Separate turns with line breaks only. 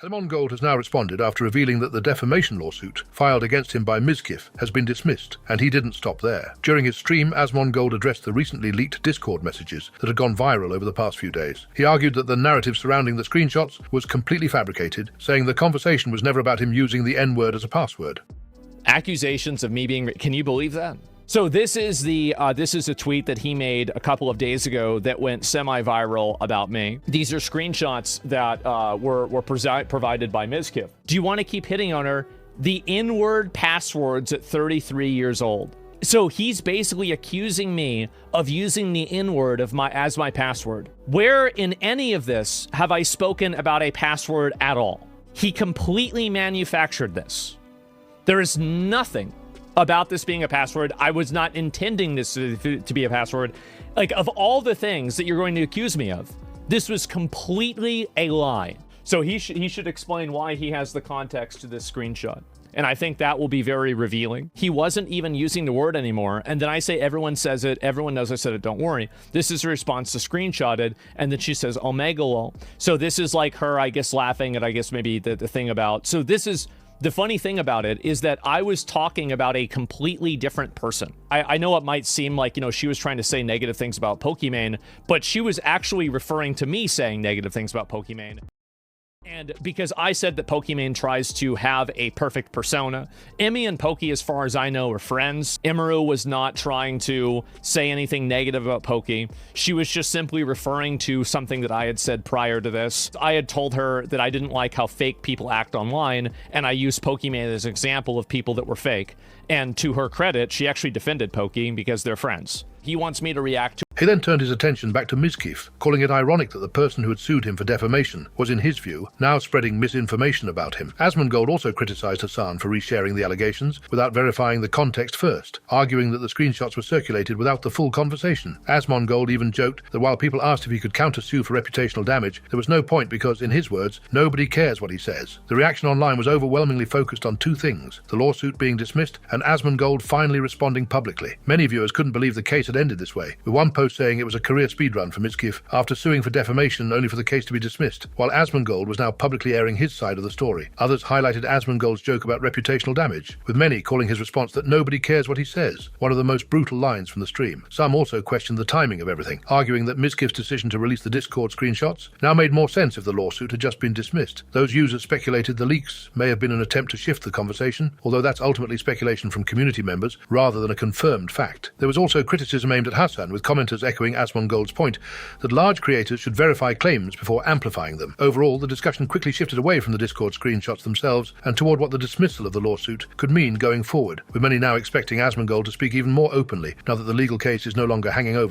Asmongold has now responded after revealing that the defamation lawsuit filed against him by Mizkif has been dismissed, and he didn't stop there. During his stream, Asmongold addressed the recently leaked Discord messages that had gone viral over the past few days. He argued that the narrative surrounding the screenshots was completely fabricated, saying the conversation was never about him using the N-word as a password.
Accusations of me being... Can you believe that? So this is a tweet that he made a couple of days ago that went semi-viral about me. These are screenshots that were provided by Mizkif. Do you want to keep hitting on her? The N-word passwords at 33 years old. So he's basically accusing me of using the N-word as my password. Where in any of this have I spoken about a password at all? He completely manufactured this. There is nothing about this being a password. I was not intending this to be a password. Like, of all the things that you're going to accuse me of, this was completely a lie. So he should explain why he has the context to this screenshot. And I think that will be very revealing. He wasn't even using the word anymore. And then I say, everyone says it. Everyone knows I said it. Don't worry. This is a response to screenshotted. And then she says, Omega. So this is like her, I guess, laughing at, I guess, maybe the thing about. So this is... The funny thing about it is that I was talking about a completely different person. I know it might seem like, she was trying to say negative things about Pokimane, but she was actually referring to me saying negative things about Pokimane. And because I said that Pokimane tries to have a perfect persona, Emmy and Poki, as far as I know, are friends. Imuru was not trying to say anything negative about Poki. She was just simply referring to something that I had said prior to this. I had told her that I didn't like how fake people act online, and I used Pokimane as an example of people that were fake. And to her credit, she actually defended Poki because they're friends. He wants me to react to...
He then turned his attention back to Mizkif, calling it ironic that the person who had sued him for defamation was, in his view, now spreading misinformation about him. Asmongold also criticized Hassan for resharing the allegations without verifying the context first, arguing that the screenshots were circulated without the full conversation. Asmongold even joked that while people asked if he could counter-sue for reputational damage, there was no point because, in his words, nobody cares what he says. The reaction online was overwhelmingly focused on two things: the lawsuit being dismissed and Asmongold finally responding publicly. Many viewers couldn't believe the case had ended this way, with one post saying it was a career speedrun for Mizkif after suing for defamation only for the case to be dismissed, while Asmongold was now publicly airing his side of the story. Others highlighted Asmongold's joke about reputational damage, with many calling his response that nobody cares what he says, one of the most brutal lines from the stream. Some also questioned the timing of everything, arguing that Mizkif's decision to release the Discord screenshots now made more sense if the lawsuit had just been dismissed. Those users speculated the leaks may have been an attempt to shift the conversation, although that's ultimately speculation from community members rather than a confirmed fact. There was also criticism aimed at Hassan, with commenters echoing Asmongold's point that large creators should verify claims before amplifying them. Overall, the discussion quickly shifted away from the Discord screenshots themselves and toward what the dismissal of the lawsuit could mean going forward, with many now expecting Asmongold to speak even more openly now that the legal case is no longer hanging over him.